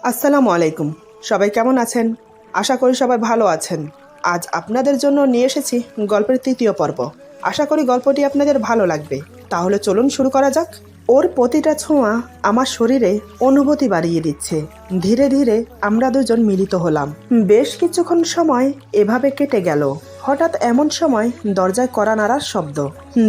আসসালামু আলাইকুম। সবাই কেমন আছেন? আশা করি সবাই ভালো আছেন। আজ আপনাদের জন্য নিয়ে এসেছি গল্পের তৃতীয় পর্ব। আশা করি গল্পটি আপনাদের ভালো লাগবে। তাহলে চলুন শুরু করা যাক। ওর প্রতিটা ছোঁয়া আমার শরীরে অনুভূতি বাড়িয়ে দিচ্ছে। ধীরে ধীরে আমরা দুজন মিলিত হলাম। বেশ কিছুক্ষণ সময় এভাবে কেটে গেল। হঠাৎ এমন সময় দরজায় কড়া নাড়ার শব্দ।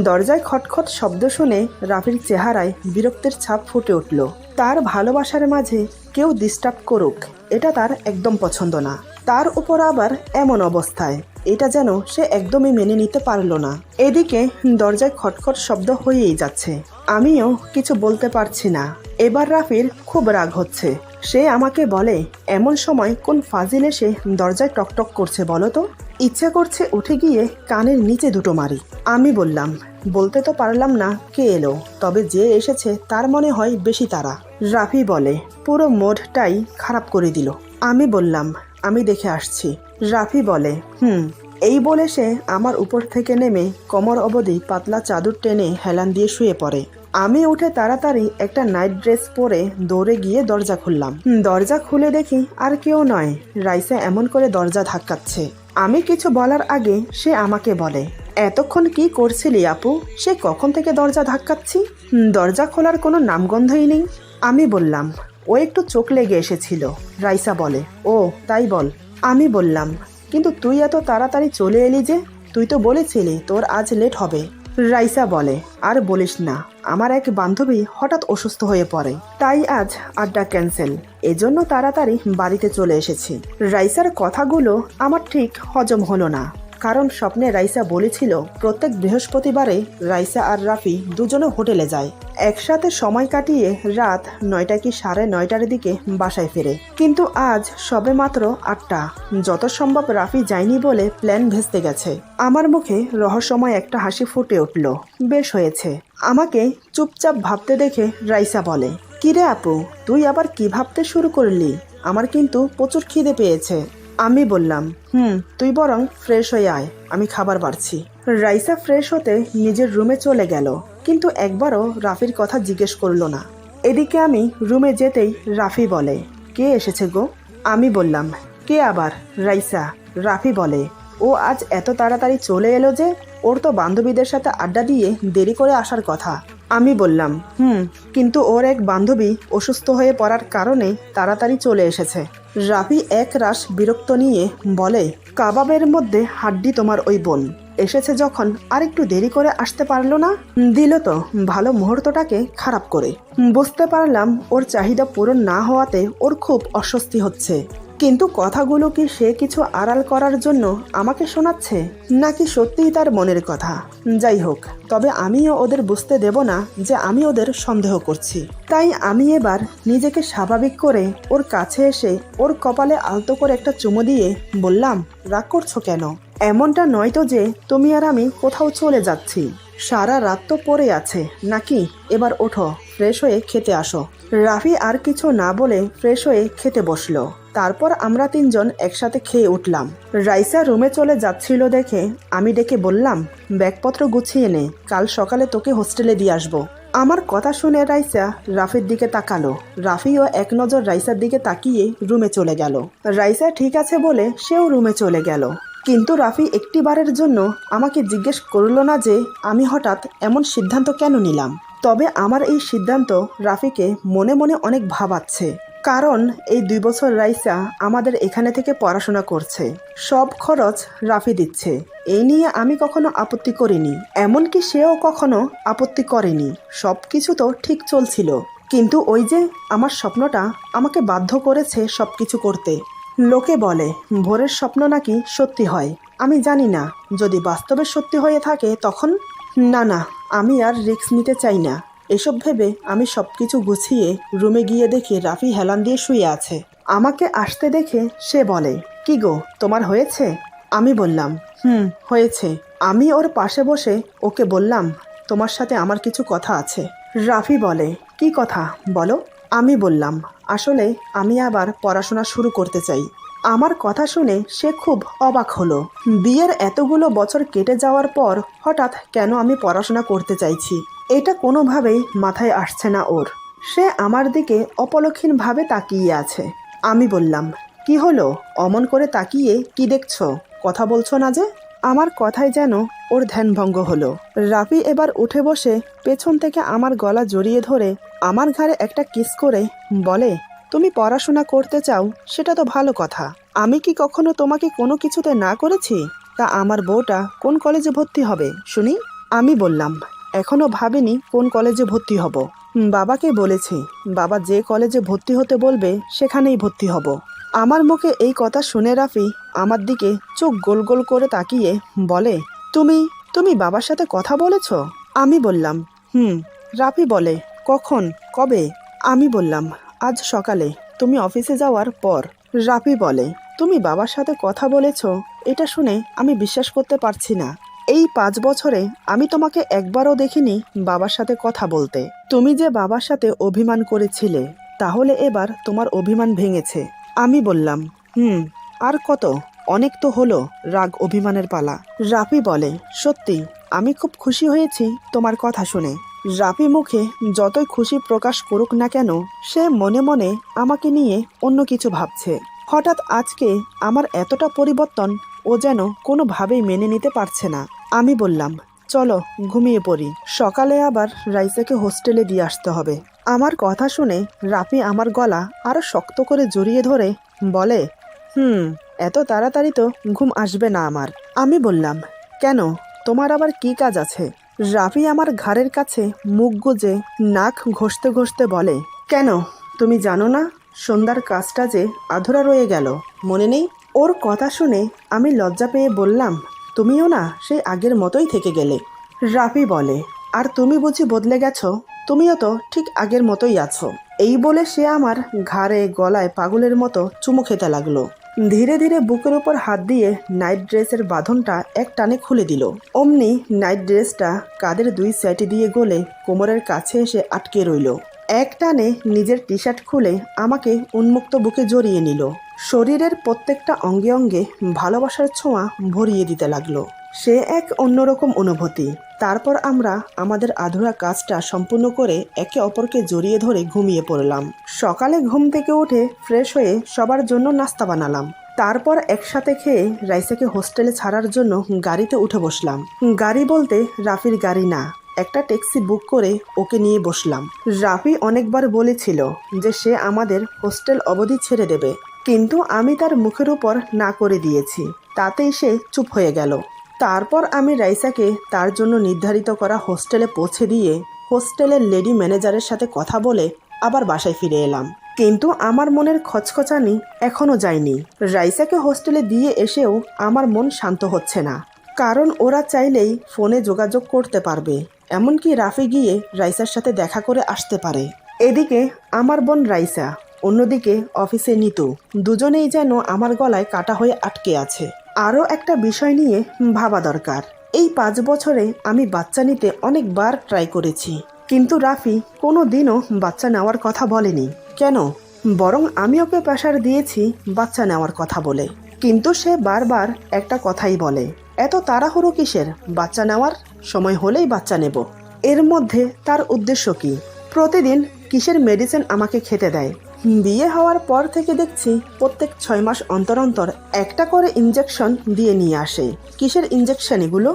দরজায় খটখট শব্দ শুনে রাফির চেহারায় বিরক্তির ছাপ ফুটে উঠল। তার ভালোবাসার মাঝে কেউ ডিস্টার্ব করুক, এটা তার একদম পছন্দ না। তার উপর আবার এমন অবস্থায়, এটা যেন সে একদমই মেনে নিতে পারল না। এদিকে দরজায় খটখট শব্দ হয়েই যাচ্ছে। আমিও কিছু বলতে পারছি না। এবার রাফির খুব রাগ হচ্ছে। সে আমাকে বলে, এমন সময় কোন ফাজিল এসে দরজায় টকটক করছে বলো তো? ইচ্ছে করছে উঠে গিয়ে কানের নিচে দুটো মারি। আমি বললাম, বলতে তো পারলাম না কে এলো, তবে যে এসেছে তার মনে হয় বেশি তাড়া। রাফি বলে, পুরো মোডটাই খারাপ করে দিল। আমি বললাম, আমি দেখে আসছি। রাফি বলে, এই বলে সে আমার উপর থেকে নেমে কোমর অবধি পাতলা চাদর টেনে হেলান দিয়ে শুয়ে পড়ে। আমি উঠে তাড়াতাড়ি একটা নাইট ড্রেস পরে দৌড়ে গিয়ে দরজা খুললাম। দরজা খুলে দেখি আর কেউ নয়, রাইসা এমন করে দরজা ধাক্কাচ্ছে। আমি কিছু বলার আগে সে আমাকে বলে, এতক্ষণ কি করছিলি আপু? সে কখন থেকে দরজা ধাক্কাচ্ছি, দরজা খোলার কোনো নামগন্ধই নেই। আমি বললাম, ও একটু চোখ লেগে এসেছিল। রাইসা বলে, ও তাই বল। আমি বললাম, কিন্তু তুই এত তাড়াতাড়ি চলে এলি যে? তুই তো বলেছিলি তোর আজ লেট হবে। রাইসা বলে, আর বলিস না, আমার এক বান্ধবী হঠাৎ অসুস্থ হয়ে পড়ে, তাই আজ আড্ডা ক্যান্সেল। এজন্য তাড়াতাড়ি বাড়িতে চলে এসেছি। রাইসার কথাগুলো আমার ঠিক হজম হলো না, কারণ স্বপ্নে রাইসা বলেছিল প্রত্যেক বৃহস্পতিবারে রাইসা আর রাফি দুজনে হোটেলে যায়, একসাথে সময় কাটিয়ে রাত 9টা কি 9:30টার দিকে বাসায় ফেরে। কিন্তু আজ সবে মাত্র 8টা। যত সম্ভব রাফি যায়নি বলে প্ল্যান ভেস্তে গেছে। আমার মুখে রহস্যময় একটা হাসি ফুটে উঠল। বেশ হয়েছে। আমাকে চুপচাপ ভাবতে দেখে রাইসা বলে, কিরে আপু, তুই আবার কি ভাবতে শুরু করলি? আমার কিন্তু প্রচুর খিদে পেয়েছে। আমি বললাম, তুই বরং ফ্রেশ হয়ে আয়, আমি খাবার বাড়ছি। রাইসা ফ্রেশ হতে নিজের রুমে চলে গেল, কিন্তু একবারও রাফির কথা জিজ্ঞেস করলো না। এদিকে আমি রুমে যেতেই রাফি বলে, কে এসেছে গো? আমি বললাম, কে আবার? রাইসা। রাফি বলে, ও আজ এত তাড়াতাড়ি চলে এলো যে? ওর তো বান্ধবীদের সাথে আড্ডা দিয়ে দেরি করে আসার কথা। আমি বললাম, কিন্তু ওর এক বান্ধবী অসুস্থ হয়ে পড়ার কারণে তাড়াতাড়ি চলে এসেছে। রাফি এক রাশ বিরক্ত নিয়ে বলে, কাবাবের মধ্যে হাড্ডি তোমার ওই বোন এসেছে যখন আর একটু দেরি করে আসতে পারলো না? দিল তো ভালো মুহূর্তটাকে খারাপ করে। বুঝতে পারলাম ওর চাহিদা পূরণ না হওয়াতে ওর খুব অস্বস্তি হচ্ছে। কিন্তু কথাগুলো কি সে কিছু আড়াল করার জন্য আমাকে শোনাচ্ছে, নাকি সত্যিই তার মনের কথা? যাই হোক, তবে আমিও ওদের বুঝতে দেব না যে আমি ওদের সন্দেহ করছি। তাই আমি এবার নিজেকে স্বাভাবিক করে ওর কাছে এসে ওর কপালে আলতো করে একটা চুমু দিয়ে বললাম, রাগ করছো কেন? এমনটা নয় তো যে তুমি আর আমি কোথাও চলে যাচ্ছি। সারা রাত তো পড়ে আছে নাকি? এবার ওঠো, ফ্রেশ হয়ে খেতে আসো। রাফি আর কিছু না বলে ফ্রেশ হয়ে খেতে বসলো। তারপর আমরা তিনজন একসাথে খেয়ে উঠলাম। রাইসা রুমে চলে যাচ্ছিল দেখে আমি ডেকে বললাম, ব্যাগপত্র গুছিয়ে নে, কাল সকালে তোকে হোস্টেলে দিয়ে আসবো। আমার কথা শুনে রাইসা রাফির দিকে তাকালো। রাফিও এক নজর রাইসার দিকে তাকিয়ে রুমে চলে গেল। রাইসা ঠিক আছে বলে সেও রুমে চলে গেল। কিন্তু রাফি একটিবারের জন্য আমাকে জিজ্ঞেস করলো না যে আমি হঠাৎ এমন সিদ্ধান্ত কেন নিলাম। তবে আমার এই সিদ্ধান্ত রাফিকে মনে মনে অনেক ভাবাচ্ছে, কারণ এই 2 বছর রাইসা আমাদের এখানে থেকে পড়াশোনা করছে, সব খরচ রাফি দিচ্ছে। এই নিয়ে আমি কখনো আপত্তি করিনি, এমনকি সেও কখনো আপত্তি করেনি। সব কিছু তো ঠিক চলছিল, কিন্তু ওই যে আমার স্বপ্নটা আমাকে বাধ্য করেছে সব কিছু করতে। লোকে বলে ভোরের স্বপ্ন নাকি সত্যি হয়। আমি জানি না, যদি বাস্তবে সত্যি হয়ে থাকে তখন। না, আমি আর রিস্ক নিতে চাই না। এসব ভেবে আমি সবকিছু গুছিয়ে রুমে গিয়ে দেখি রাফি হেলান দিয়ে শুয়ে আছে। আমাকে আসতে দেখে সে বলে, কি গো, তোমার হয়েছে? আমি বললাম, হয়েছে। আমি ওর পাশে বসে ওকে বললাম, তোমার সাথে আমার কিছু কথা আছে। রাফি বলে, কি কথা বলো? আমি বললাম, আসলে আমি আবার পড়াশোনা শুরু করতে চাই। আমার কথা শুনে সে খুব অবাক হলো। বিয়ের এতগুলো বছর কেটে যাওয়ার পর হঠাৎ কেন আমি পড়াশোনা করতে চাইছি, এটা কোনোভাবেই মাথায় আসছে না ওর। সে আমার দিকে অপলক্ষীনভাবে তাকিয়ে আছে। আমি বললাম, কি হলো? অমন করে তাকিয়ে কি দেখছো? কথা বলছো না যে? আমার কথায় যেন ওর ধ্যানভঙ্গ হলো। রাফি এবার উঠে বসে পেছন থেকে আমার গলা জড়িয়ে ধরে আমার ঘাড়ে একটা কিস করে বলে, তুমি পড়াশোনা করতে চাও সেটা তো ভালো কথা। আমি কি কখনো তোমাকে কোনো কিছুতে না করেছি? তা আমার বউটা কোন কলেজে ভর্তি হবে শুনি? আমি বললাম, এখনো ভাবিনি কোন কলেজে ভর্তি হব। বাবাকে বলেছি, বাবা যে কলেজে ভর্তি হতে বলবে সেখানেই ভর্তি হব। আমার মুখে এই কথা শুনে রাফি আমার দিকে চোখ গোল গোল করে তাকিয়ে বলে, তুমি তুমি বাবার সাথে কথা বলেছ? আমি বললাম, হুম। রাফি বলে, কখন, কবে? আমি বললাম, আজ সকালে তুমি অফিসে যাওয়ার পর। রাফি বলে, তুমি বাবার সাথে কথা বলেছ? এটা শুনে আমি বিশ্বাস করতে পারছি না। এই 5 বছরে আমি তোমাকে একবারও দেখিনি বাবার সাথে কথা বলতে। তুমি যে বাবার সাথে অভিমান করেছিলে, তাহলে এবার তোমার অভিমান ভেঙেছে। আমি বললাম, হুম, আর কত? অনেক তো হলো রাগ অভিমানের পালা। রাফি বলে, সত্যি আমি খুব খুশি হয়েছি তোমার কথা শুনে। রাফি মুখে যতই খুশি প্রকাশ করুক না কেন, সে মনে মনে আমাকে নিয়ে অন্য কিছু ভাবছে। হঠাৎ আজকে আমার এতটা পরিবর্তন ও যেন কোনোভাবেই মেনে নিতে পারছে না। আমি বললাম, চলো ঘুমিয়ে পড়ি, সকালে আবার রাইসাকে হোস্টেলে দিয়ে আসতে হবে। আমার কথা শুনে রাফি আমার গলা আরো শক্ত করে জড়িয়ে ধরে বলে, এত তাড়াতাড়ি তো ঘুম আসবে না আমার। আমি বললাম, কেন, তোমার আবার কি কাজ আছে? রাফি আমার ঘাড়ের কাছে মুখ গুজে নাক ঘষতে ঘষতে বলে, কেন, তুমি জানো না সন্ধ্যার কাজটা যে আধুরা রয়ে গেল, মনে নেই? ওর কথা শুনে আমি লজ্জা পেয়ে বললাম, তুমিও না সেই আগের মতোই থেকে গেলে। রাফি বলে, আর তুমি বুঝি বদলে গেছো? তুমিও তো ঠিক আগের মতোই আছো। এই বলে সে আমার ঘাড়ে গলায় পাগলের মতো চুমু খেতে লাগলো। ধীরে ধীরে বুকের উপর হাত দিয়ে নাইট ড্রেসের বাঁধনটা এক টানে খুলে দিল। অমনি নাইট ড্রেসটা কাঁধের 2 সাইড দিয়ে গলে কোমরের কাছে এসে আটকে রইল। এক টানে নিজের টি শার্ট খুলে আমাকে উন্মুক্ত বুকে জড়িয়ে নিল। শরীরের প্রত্যেকটা অঙ্গে অঙ্গে ভালোবাসার ছোঁয়া ভরিয়ে দিতে লাগলো। সে এক অন্যরকম অনুভূতি। তারপর আমরা আমাদের আধুরা কাজটা সম্পূর্ণ করে একে অপরকে জড়িয়ে ধরে ঘুমিয়ে পড়লাম। সকালে ঘুম থেকে উঠে ফ্রেশ হয়ে সবার জন্য নাস্তা বানালাম। তারপর একসাথে খেয়ে রাইসাকে হোস্টেলে ছাড়ার জন্য গাড়িতে উঠে বসলাম। গাড়ি বলতে রাফির গাড়ি না, একটা ট্যাক্সি বুক করে ওকে নিয়ে বসলাম। রাফি অনেকবার বলেছিল যে সে আমাদের হোস্টেল অবধি ছেড়ে দেবে, কিন্তু আমি তার মুখের উপর না করে দিয়েছি। তাতেই সে চুপ হয়ে গেল। তারপর আমি রাইসাকে তার জন্য নির্ধারিত করা হোস্টেলে পৌঁছে দিয়ে হোস্টেলের লেডি ম্যানেজারের সাথে কথা বলে আবার বাসায় ফিরে এলাম। কিন্তু আমার মনের খচখচানি এখনও যায়নি। রাইসাকে হোস্টেলে দিয়ে এসেও আমার মন শান্ত হচ্ছে না, কারণ ওরা চাইলেই ফোনে যোগাযোগ করতে পারবে। এমনকি রাফি গিয়ে রাইসার সাথে দেখা করে আসতে পারে। এদিকে আমার বোন রাইসা, অন্যদিকে অফিসে নিতু, দুজনেই যেন আমার গলায় কাটা হয়ে আটকে আছে। আরও একটা বিষয় নিয়ে ভাবা দরকার। এই 5 বছরে আমি বাচ্চা নিতে অনেকবার ট্রাই করেছি, কিন্তু রাফি কোনো দিনও বাচ্চা নেওয়ার কথা বলেনি। কেন? বরং আমি ওকে প্রেশার দিয়েছি বাচ্চা নেওয়ার কথা বলে, কিন্তু সে বারবার একটা কথাই বলে, এত তাড়াহুড়ো কিসের? বাচ্চা নেওয়ার সময় হলেই বাচ্চা নেব। এর মধ্যে তার উদ্দেশ্য কি? প্রতিদিন কিসের মেডিসিন আমাকে খেতে দেয়? বিয়ে হওয়ার পর থেকে দেখছি প্রত্যেক 6 মাস অন্তর অন্তর একটা করে ইঞ্জেকশন দিয়ে নিয়ে আসে। কিসের ইঞ্জেকশন এগুলো?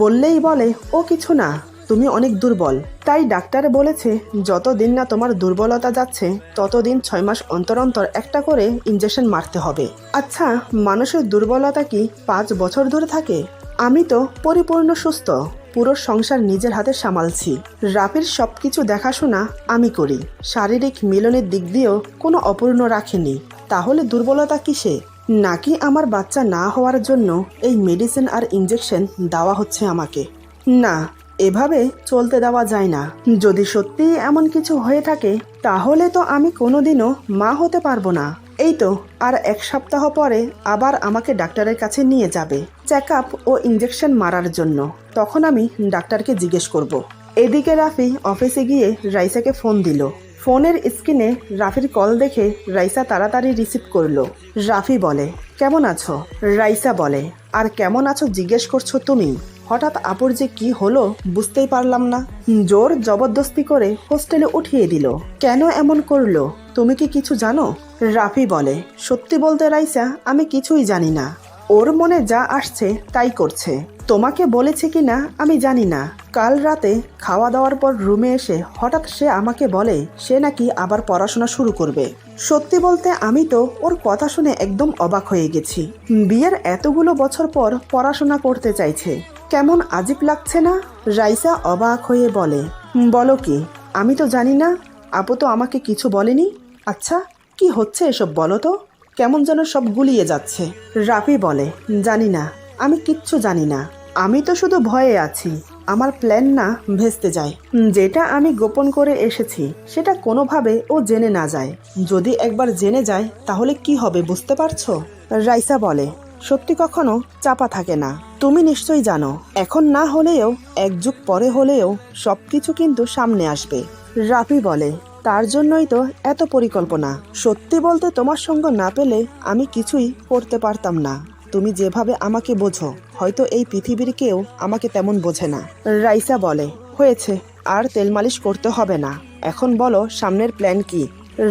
বললেই বলে, ও কিছু না, তুমি অনেক দুর্বল। তাই ডাক্তার বলেছে যতদিন না তোমার দুর্বলতা যাচ্ছে ততদিন 6 মাস অন্তর অন্তর একটা করে ইঞ্জেকশন মারতে হবে। আচ্ছা, মানুষের দুর্বলতা কি 5 বছর ধরে থাকে? আমি তো পরিপূর্ণ সুস্থ, পুরো সংসার নিজের হাতে সামালছি। রাফির সবকিছু দেখাশোনা আমি করি, শারীরিক মিলনের দিক দিয়েও কোনো অপূর্ণ রাখেনি। তাহলে দুর্বলতা কিসে? নাকি আমার বাচ্চা না হওয়ার জন্য এই মেডিসিন আর ইঞ্জেকশন দেওয়া হচ্ছে আমাকে? না, এভাবে চলতে দেওয়া যায় না। যদি সত্যিই এমন কিছু হয়ে থাকে তাহলে তো আমি কোনোদিনও মা হতে পারবো না। এই তো আর 1 সপ্তাহ পরে আবার আমাকে ডাক্তারের কাছে নিয়ে যাবে চেক আপ ও ইঞ্জেকশন মারার জন্য। তখন আমি ডাক্তারকে জিজ্ঞেস করব। এদিকে রাফি অফিসে গিয়ে রাইসাকে ফোন দিল। ফোনের স্ক্রিনে রাফির কল দেখে রাইসা তাড়াতাড়ি রিসিভ করলো। রাফি বলে, কেমন আছো? রাইসা বলে, আর কেমন আছো জিজ্ঞেস করছো তুমি? হঠাৎ আপুর যে কি হলো বুঝতেই পারলাম না। জোর জবরদস্তি করে হোস্টেলে উঠিয়ে দিল। কেন এমন করলো? তুমি কি কিছু জানো? রাফি বলে, সত্যি বলতে রাইসা, আমি কিছুই জানি না। ওর মনে যা আসছে তাই করছে। তোমাকে বলেছে কি না আমি জানি না। কাল রাতে খাওয়া দাওয়ার পর রুমে এসে হঠাৎ সে আমাকে বলে সে নাকি আবার পড়াশোনা শুরু করবে। সত্যি বলতে আমি তো ওর কথা শুনে একদম অবাক হয়ে গেছি। বিয়ের এতগুলো বছর পর পড়াশোনা করতে চাইছে, কেমন আজীব লাগছে না? রাইসা অবাক হয়ে বলে, বলো কি? আমি তো জানি না, আপু তো আমাকে কিছু বলেনি। আচ্ছা, কি হচ্ছে এসব বলো তো? কেমন যেন সব গুলিয়ে যাচ্ছে। রাফি বলে, জানি না, আমি কিচ্ছু জানি না। আমি তো শুধু ভয়ে আছি আমার প্ল্যান না ভেস্তে যায়। যেটা আমি গোপন করে এসেছি সেটা কোনোভাবে ও জেনে না যায়। যদি একবার জেনে যায় তাহলে কি হবে বুঝতে পারছো? রাইসা বলে, সত্যি কখনো চাপা থাকে না। তুমি নিশ্চয়ই জানো, এখন না হলেও এক যুগ পরে হলেও সবকিছু কিন্তু সামনে আসবে। রাফি বলে, তার জন্যই তো এত পরিকল্পনা। সত্যি বলতে তোমার সঙ্গ না পেলে আমি কিছুই করতে পারতাম না। তুমি যেভাবে আমাকে বোঝো হয়তো এই পৃথিবীর কেউ আমাকে তেমন বোঝে না। রাইসা বলে, হয়েছে, আর তেল মালিশ করতে হবে না। এখন বলো সামনের প্ল্যান কি?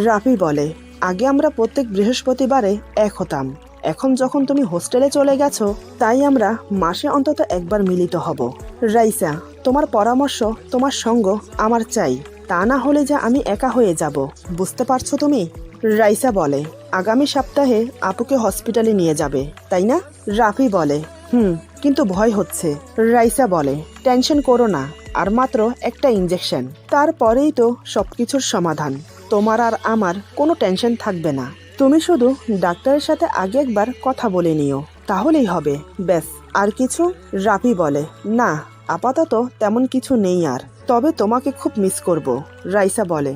রাফি বলে, আগে আমরা প্রত্যেক বৃহস্পতিবারে এক হতাম। এখন যখন তুমি হোস্টেলে চলে গেছো তাই আমরা মাসে অন্তত একবার মিলিত হব। রাইসা, তোমার পরামর্শ, তোমার সঙ্গ আমার চাই। তা না হলে যে আমি একা হয়ে যাব, বুঝতে পারছো তুমি? রাইসা বলে, আগামী সপ্তাহে আপুকে হসপিটালে নিয়ে যাবে, তাই না? রাফি বলে, কিন্তু ভয় হচ্ছে। রাইসা বলে, টেনশন করো না, আর মাত্র একটা ইঞ্জেকশন, তারপরেই তো সবকিছুর সমাধান। তোমার আর আমার কোনো টেনশন থাকবে না। তুমি শুধু ডাক্তারের সাথে আগে একবার কথা বলে নিও, তাহলেই হবে, ব্যাস। আর কিছু? রাফি বলে, না, আপাতত তেমন কিছু নেই আর, তবে তোমাকে খুব মিস করব। রাইসা বলে,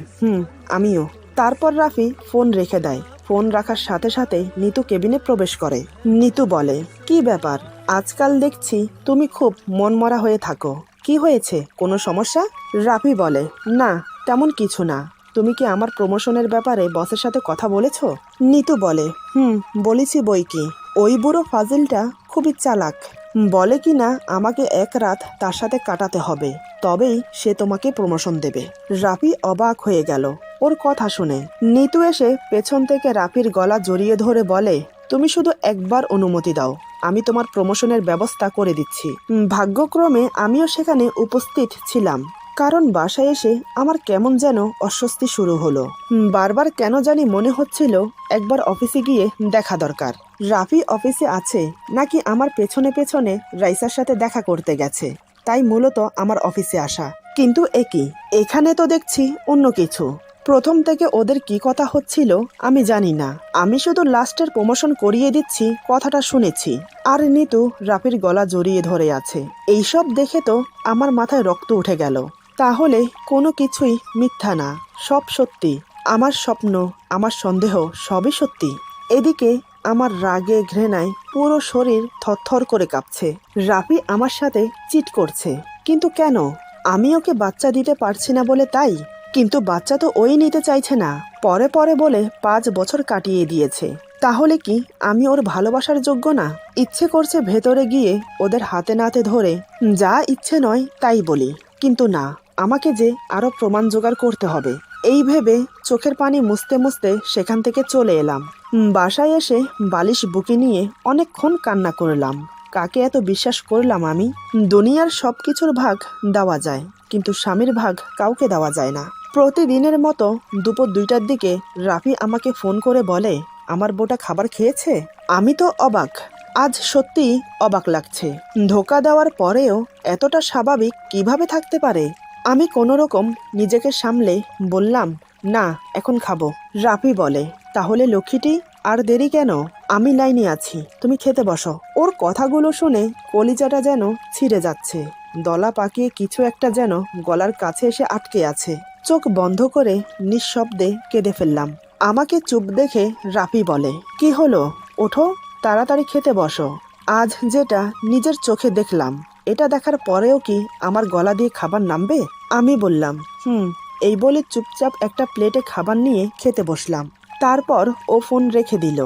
আমিও। তারপর রাফি ফোন রেখে দেয়। ফোন রাখার সাথে সাথে নিতু কেবিনে প্রবেশ করে। নিতু বলে, কি ব্যাপার, আজকাল দেখছি তুমি খুব মনমরা হয়ে থাকো, কি হয়েছে, কোনো সমস্যা? রাফি বলে, না, তেমন কিছু না। তুমি কি আমার প্রমোশনের ব্যাপারে বসের সাথে কথা বলেছো? নিতু বলে, বলেছি বই কি। ওই বুড়ো ফাজিলটা খুবই চালাক, বলে কি না আমাকে এক রাত তার সাথে কাটাতে হবে, তবেই সে তোমাকে প্রমোশন দেবে। রাফি অবাক হয়ে গেল ওর কথা শুনে। নিতু এসে পেছন থেকে রাফির গলা জড়িয়ে ধরে বলে, তুমি শুধু একবার অনুমতি দাও, আমি তোমার প্রমোশনের ব্যবস্থা করে দিচ্ছি। ভাগ্যক্রমে আমিও সেখানে উপস্থিত ছিলাম, কারণ বাসায় এসে আমার কেমন যেন অস্বস্তি শুরু হলো। বারবার কেন জানি মনে হচ্ছিল একবার অফিসে গিয়ে দেখা দরকার। রাফি অফিসে আছে নাকি আমার পেছনে পেছনে রাইসার সাথে দেখা করতে গেছে, তাই মূলত আমার অফিসে আসা। কিন্তু এখানে তো দেখছি অন্য কিছু। প্রথম থেকে ওদের কি কথা হচ্ছিল আমি জানি না, আমি শুধু লাস্টের প্রমোশন করিয়ে দিচ্ছি কথাটা শুনেছি। আর নিতু রাফির গলা জড়িয়ে ধরে আছে। এইসব দেখে তো আমার মাথায় রক্ত উঠে গেল। তাহলে কোনো কিছুই মিথ্যা না, সব সত্যি। আমার স্বপ্ন, আমার সন্দেহ সবই সত্যি। এদিকে আমার রাগে ঘৃণায় পুরো শরীর থরথর করে কাঁপছে। রাফি আমার সাথে চিট করছে, কিন্তু কেন? আমি ওকে বাচ্চা দিতে পারছি না বলে তাই? কিন্তু বাচ্চা তো ওই নিতে চাইছে না, পরে পরে বলে 5 বছর কাটিয়ে দিয়েছে। তাহলে কি আমি ওর ভালোবাসার যোগ্য না? ইচ্ছে করছে ভেতরে গিয়ে ওদের হাতে নাতে ধরে যা ইচ্ছে নয় তাই বলি, কিন্তু না, আমাকে যে আরো প্রমাণ জোগাড় করতে হবে। এই ভেবে চোখের পানি মুছতে মুছতে সেখান থেকে চলে এলাম। বাসায় এসে বালিশ বুকে নিয়ে অনেকক্ষণ কান্না করলাম। কাকে এত বিশ্বাস করলাম আমি? দুনিয়ার সবকিছুর ভাগ দেওয়া যায়, কিন্তু স্বামীর ভাগ কাউকে দেওয়া যায় না। প্রতিদিনের মতো দুপুর 2টার দিকে রাফি আমাকে ফোন করে বলে, আমার বউটা খাবার খেয়েছে। আমি তো অবাক, আজ সত্যিই অবাক লাগছে। ধোঁকা দেওয়ার পরেও এতটা স্বাভাবিক কিভাবে থাকতে পারে? আমি কোনো রকম নিজেকে সামলে বললাম, না, এখন খাবো। রাফি বলে, তাহলে লক্ষ্মীটি, আর দেরি কেন? আমি লাইনে আছি, তুমি খেতে বসো। ওর কথাগুলো শুনে কলিজাটা যেন ছিঁড়ে যাচ্ছে। দলা পাকিয়ে কিছু একটা যেন গলার কাছে এসে আটকে আছে। চোখ বন্ধ করে নিঃশব্দে কেঁদে ফেললাম। আমাকে চুপ দেখে রাফি বলে, কি হলো, ওঠো, তাড়াতাড়ি খেতে বসো। আজ যেটা নিজের চোখে দেখলাম, এটা দেখার পরেও কি আমার গলা দিয়ে খাবার নামবে? আমি বললাম, এই বলে চুপচাপ একটা প্লেটে খাবার নিয়ে খেতে বসলাম। তারপর ও ফোন রেখে দিল।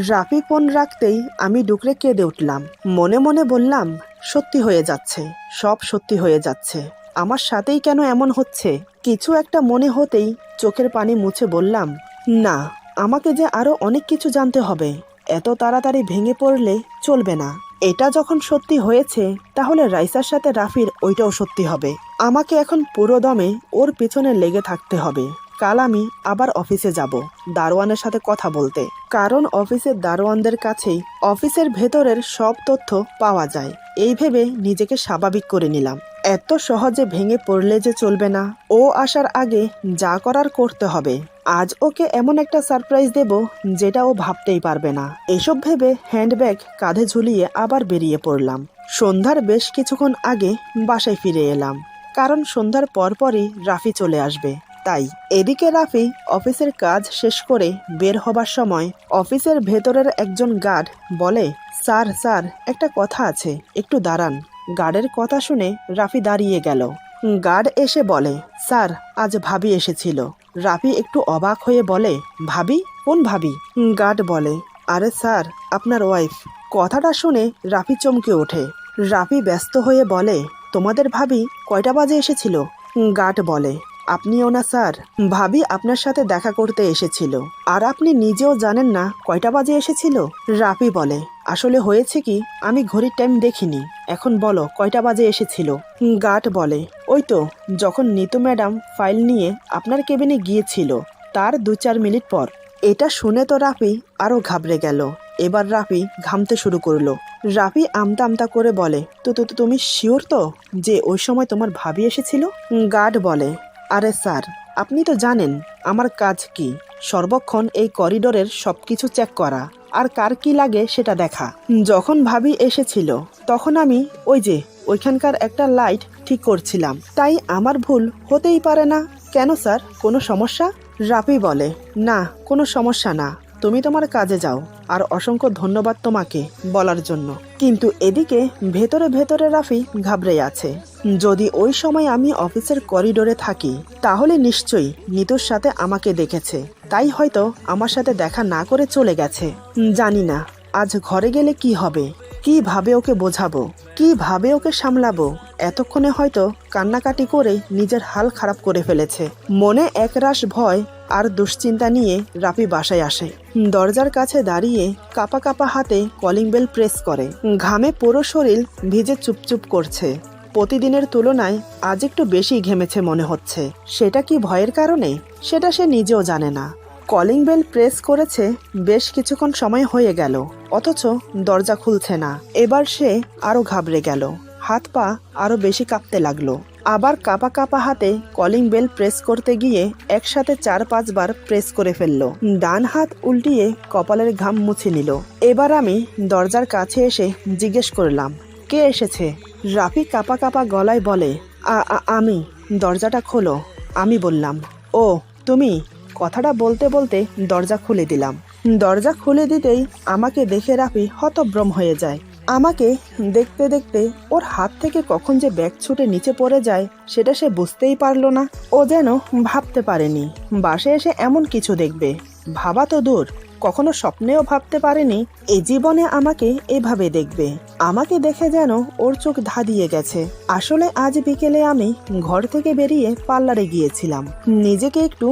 রাফি ফোন রাখতেই আমি ডুকরে কেঁদে উঠলাম। মনে মনে বললাম, সত্যি হয়ে যাচ্ছে, সব সত্যি হয়ে যাচ্ছে। আমার সাথেই কেন এমন হচ্ছে? কিছু একটা মনে হতেই চোখের পানি মুছে বললাম, না, আমাকে যে আরো অনেক কিছু জানতে হবে। এত তাড়াতাড়ি ভেঙে পড়লে চলবে না। এটা যখন সত্যি হয়েছে তাহলে রাইসার সাথে রাফির ওইটাও সত্যি হবে। আমাকে এখন পুরো দমে ওর পেছনে লেগে থাকতে হবে। কাল আমি আবার অফিসে যাব দারোয়ানের সাথে কথা বলতে, কারণ অফিসের দারোয়ানদের কাছেই অফিসের ভেতরের সব তথ্য পাওয়া যায়। এই ভেবে নিজেকে স্বাভাবিক করে নিলাম। এত সহজে ভেঙে পড়লে যে চলবে না। ও আসার আগে যা করার করতে হবে। আজ ওকে এমন একটা সারপ্রাইজ দেব যেটা ও ভাবতেই পারবে না। এসব ভেবে হ্যান্ডব্যাগ কাঁধে ঝুলিয়ে আবার বেরিয়ে পড়লাম। সন্ধ্যার বেশ কিছুক্ষণ আগে বাসায় ফিরে এলাম, কারণ সন্ধ্যার পরপরই রাফি চলে আসবে। তাই এদিকে রাফি অফিসের কাজ শেষ করে বের হবার সময় অফিসের ভেতরের একজন গার্ড বলে, স্যার স্যার, একটা কথা আছে, একটু দাঁড়ান। গার্ডের কথা শুনে রাফি দাঁড়িয়ে গেল। গার্ড এসে বলে, স্যার, আজ ভাবি এসেছিল। রাফি একটু অবাক হয়ে বলে, ভাবি? কোন ভাবি? গার্ড বলে, আরে স্যার, আপনার ওয়াইফ। কথাটা শুনে রাফি চমকে ওঠে। রাফি ব্যস্ত হয়ে বলে, তোমাদের ভাবি কয়টা বাজে এসেছিল? গার্ড বলে, আপনিও না স্যার, ভাবি আপনার সাথে দেখা করতে এসেছিল। আর আপনি নিজেও জানেন না কয়টা বাজে এসেছিল? রাফি বলে, আসলে হয়েছে কি, আমি ঘড়ির টাইম দেখিনি। এখন বলো কয়টা বাজে এসেছিল? গার্ড বলে, ওই তো, যখন নিতু ম্যাডাম ফাইল নিয়ে আপনার কেবিনে গিয়েছিল তার 2-4 মিনিট পর। এটা শুনে তো রাফি আরো ঘাবড়ে গেল। এবার রাফি ঘামতে শুরু করলো। রাফি আমতা আমতা করে বলে, তো তুমি শিওর তো যে ওই সময় তোমার ভাবি এসেছিল? গার্ড বলে, আরে স্যার, আপনি তো জানেন আমার কাজ কি, সর্বক্ষণ এই করিডোরের সবকিছু চেক করা আর কার কি লাগে সেটা দেখা। যখন ভাবি এসেছিল তখন আমি ওইখানকার একটা লাইট ঠিক করছিলাম, তাই আমার ভুল হতেই পারে না। কেন স্যার, কোনো সমস্যা? রাফি বলে, না, কোনো সমস্যা না, তুমি তোমার কাজে যাও। আর অসংখ্য ধন্যবাদ তোমাকে বলার জন্য। কিন্তু এদিকে ভেতরে ভেতরে রাফি ঘাবড়ে আছে। যদি ওই সময় আমি অফিসের করিডোরে থাকি তাহলে নিশ্চয়ই নিতুর সাথে আমাকে দেখেছে, তাই হয়তো আমার সাথে দেখা না করে চলে গেছে। জানি না আজ ঘরে গেলে কি হবে, কিভাবে ওকে বোঝাবো, কিভাবে ওকে সামলাবো। এতক্ষণে হয়তো কান্নাকাটি করে নিজের হাল খারাপ করে ফেলেছে। মনে একরাশ ভয় আর দুশ্চিন্তা নিয়ে রাফি বাসায় আসে। দরজার কাছে দাঁড়িয়ে কাপা কাপা হাতে কলিং বেল প্রেস করে। ঘামে পুরো শরীর ভিজে চুপচুপ করছে। প্রতিদিনের তুলনায় আজ একটু বেশি ঘেমেছে মনে হচ্ছে। সেটা কি ভয়ের কারণে? সেটা সে নিজেও জানে না। কলিং বেল প্রেস করেছে বেশ কিছুক্ষণ সময় হয়ে গেল, অথচ দরজা খুলছে না। এবার সে আরো ঘাবড়ে গেল, হাত পা আরো বেশি কাঁপতে লাগলো। আবার কাপা কাপা হাতে কলিং বেল প্রেস করতে গিয়ে একসাথে 4-5 বার প্রেস করে ফেললো। ডান হাত উল্টিয়ে কপালের ঘাম মুছে নিল। এবার আমি দরজার কাছে এসে জিজ্ঞেস করলাম, কে এসেছে? রাফি কাপা কাপা গলায় বলে, আমি। দরজাটা খোলো। আমি বললাম, ও তুমি? কথাটা বলতে বলতে দরজা খুলে দিলাম। দরজা খুলে দিতেই আমাকে দেখে রাফি হতভ্রম হয়ে যায়। আমাকে দেখতে দেখতে ওর হাত থেকে কখন যে ব্যাগ ছুটে নিচে পড়ে যায় সেটা সে বুঝতেই পারলো না। ও যেন ভাবতে পারেনি বাসে এসে এমন কিছু দেখবে। ভাবা তো দূর, কখনো স্বপ্নেও ভাবতে পারেনি এই জীবনে আমাকে এভাবে দেখবে। আমাকে দেখে যেন ওর চোখ ধাঁধিয়ে গেছে। আসলে আজ বিকেলে আমি ঘর থেকে বেরিয়ে পার্লারে গিয়েছিলাম নিজেকে একটু